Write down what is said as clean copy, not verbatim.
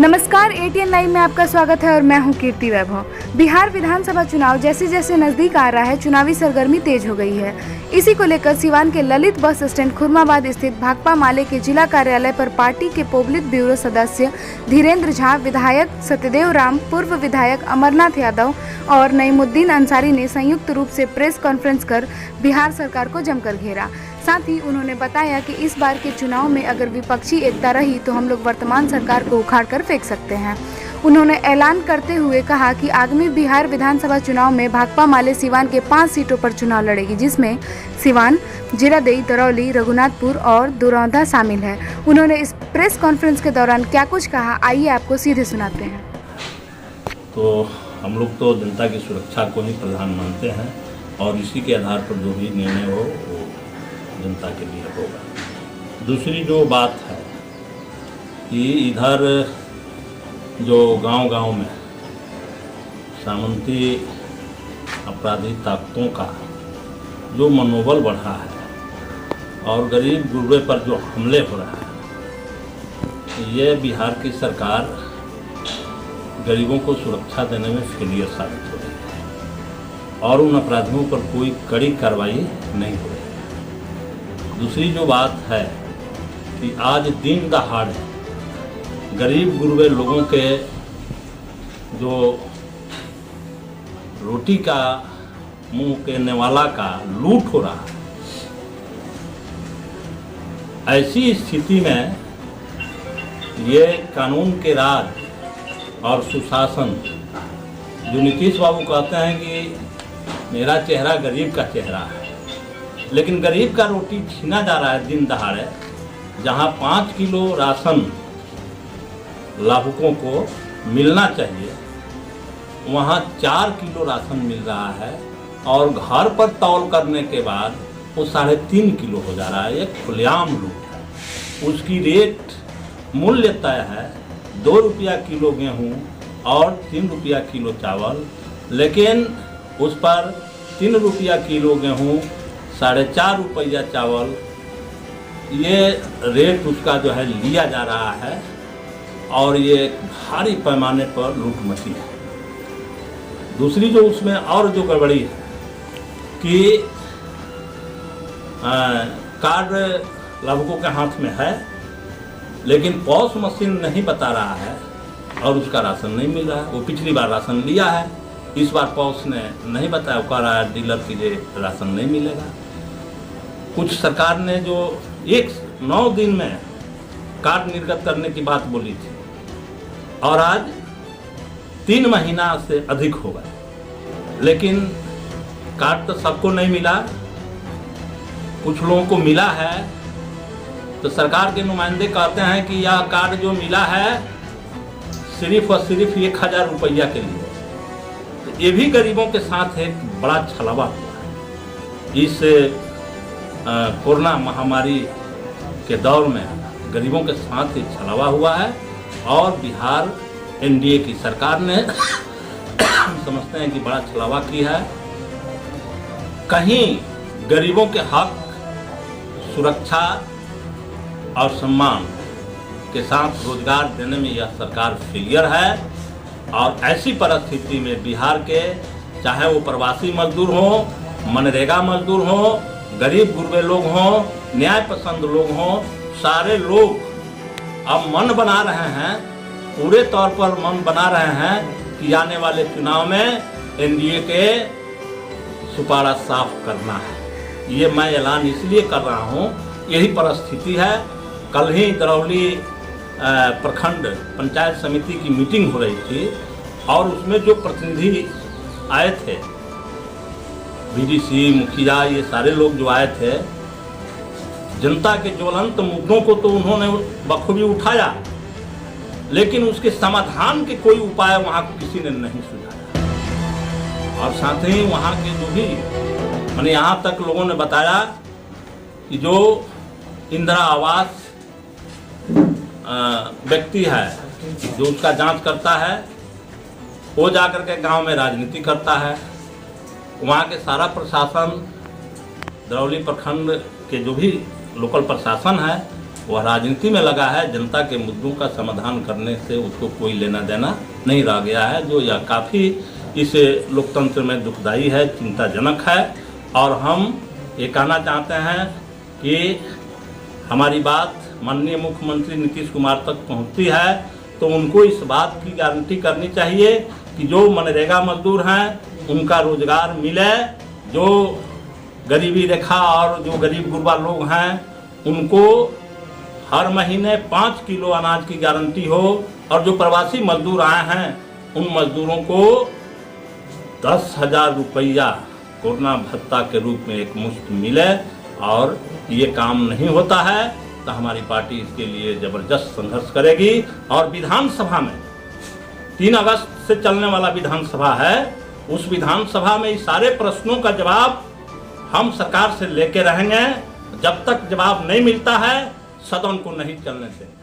नमस्कार, ATN live में आपका स्वागत है और मैं हूं कीर्ति वैभव। बिहार विधानसभा चुनाव जैसे जैसे नजदीक आ रहा है, चुनावी सरगर्मी तेज हो गई है। इसी को लेकर सिवान के ललित बस स्टैंड खुरमाबाद स्थित भाकपा माले के जिला कार्यालय पर पार्टी के पोलित ब्यूरो सदस्य धीरेन्द्र झा, विधायक सत्यदेव राम, पूर्व विधायक अमरनाथ यादव और नईमुद्दीन अंसारी ने संयुक्त रूप से प्रेस कॉन्फ्रेंस कर बिहार सरकार को जमकर घेरा। साथ ही उन्होंने बताया कि इस बार के चुनाव में अगर विपक्षी एकता रही तो हम लोग वर्तमान सरकार को उखाड़ कर फेंक सकते हैं। उन्होंने ऐलान करते हुए कहा कि आगामी बिहार विधानसभा चुनाव में भाकपा माले सिवान के 5 सीटों पर चुनाव लड़ेगी, जिसमें सिवान, जीरादेई, दरौली, रघुनाथपुर और दुरौदा शामिल है। उन्होंने इस प्रेस कॉन्फ्रेंस के दौरान क्या कुछ कहा, आइए आपको सीधे सुनाते हैं। तो हम लोग तो जनता की सुरक्षा को ही प्रधान मानते हैं और इसी के आधार पर जो भी निर्णय हो वो जनता के लिए होगा। दूसरी जो बात है कि इधर जो गांव-गांव में सामंती अपराधी ताकतों का जो मनोबल बढ़ा है और गरीब गुरबे पर जो हमले हो रहा है, ये बिहार की सरकार गरीबों को सुरक्षा देने में फेलियर साबित हो रही है और उन अपराधियों पर कोई कड़ी कार्रवाई नहीं हो रही है। दूसरी जो बात है कि आज दिन दहाड़े गरीब गुरबे लोगों के जो रोटी का मुंह के नेवाला का लूट हो रहा है, ऐसी स्थिति में ये कानून के राज और सुशासन, जो नीतीश बाबू कहते हैं कि मेरा चेहरा गरीब का चेहरा है, लेकिन गरीब का रोटी छीना जा रहा है दिन दहाड़े। जहां 5 किलो राशन लाभुकों को मिलना चाहिए, वहां 4 किलो राशन मिल रहा है और घर पर तौल करने के बाद वो 3.5 किलो हो जा रहा है। ये खुलेआम लूट है। उसकी रेट मूल्य तय है 2 रुपया किलो गेहूँ और 3 रुपया किलो चावल, लेकिन उस पर 3 रुपया किलो गेहूँ, 4.5 रुपया चावल, ये रेट उसका जो है लिया जा रहा है और ये भारी पैमाने पर लूट मची है। दूसरी जो उसमें और जो गड़बड़ी है कि कार्ड लाभुकों के हाथ में है, लेकिन पॉस मशीन नहीं बता रहा है और उसका राशन नहीं मिल रहा है। वो पिछली बार राशन लिया है, इस बार पॉस ने नहीं बताया, वो कह रहा है डीलर की जे राशन नहीं मिलेगा। कुछ सरकार ने जो 9 दिन में कार्ड निर्गत करने की बात बोली थी और आज 3 महीना से अधिक हो गए, लेकिन कार्ड तो सबको नहीं मिला। कुछ लोगों को मिला है तो सरकार के नुमाइंदे कहते हैं कि यह कार्ड जो मिला है सिर्फ और सिर्फ 1000 रुपया के लिए। तो ये भी गरीबों के साथ एक बड़ा छलावा हुआ है। इस कोरोना महामारी के दौर में गरीबों के साथ ही छलावा हुआ है और बिहार एनडीए की सरकार ने समझते हैं कि बड़ा छलावा की है। कहीं गरीबों के हक, सुरक्षा और सम्मान के साथ रोजगार देने में यह सरकार फेलियर है और ऐसी परिस्थिति में बिहार के, चाहे वो प्रवासी मजदूर हो, मनरेगा मजदूर हो, गरीब गुरबे लोग हों, न्याय पसंद लोग हों, सारे लोग अब मन बना रहे हैं, पूरे तौर पर मन बना रहे हैं कि आने वाले चुनाव में एनडीए के सुपारा साफ करना है। ये मैं ऐलान इसलिए कर रहा हूँ, यही परिस्थिति है। कल ही दरौली प्रखंड पंचायत समिति की मीटिंग हो रही थी और उसमें जो प्रतिनिधि आए थे, बीडीसी, मुखिया, ये सारे लोग जो आए थे, जनता के ज्वलंत मुद्दों को तो उन्होंने बखूबी उठाया, लेकिन उसके समाधान के कोई उपाय वहाँ किसी ने नहीं सुझाया। और साथ ही वहाँ के जो भी मैंने यहाँ तक लोगों ने बताया कि जो इंदिरा आवास व्यक्ति है, जो उसका जांच करता है, वो जाकर के गांव में राजनीति करता है। वहाँ के सारा प्रशासन, दरौली प्रखंड के जो भी लोकल प्रशासन है, वह राजनीति में लगा है, जनता के मुद्दों का समाधान करने से उसको कोई लेना देना नहीं रह गया है, जो यह काफ़ी इस लोकतंत्र में दुखदाई है, चिंताजनक है। और हम ये कहना चाहते हैं कि हमारी बात माननीय मुख्यमंत्री नीतीश कुमार तक पहुंचती है तो उनको इस बात की गारंटी करनी चाहिए कि जो मनरेगा मजदूर हैं उनका रोजगार मिले, जो गरीबी रेखा और जो गरीब गुरबा लोग हैं उनको हर महीने 5 किलो अनाज की गारंटी हो, और जो प्रवासी मजदूर आए हैं उन मजदूरों को 10,000 रुपया कोरोना भत्ता के रूप में एक मुश्त मिले। और ये काम नहीं होता है तो हमारी पार्टी इसके लिए जबरदस्त संघर्ष करेगी। और विधानसभा में 3 अगस्त से चलने वाला विधानसभा है, उस विधानसभा में इस सारे प्रश्नों का जवाब हम सरकार से लेके रहेंगे। जब तक जवाब नहीं मिलता है सदन को नहीं चलने देंगे।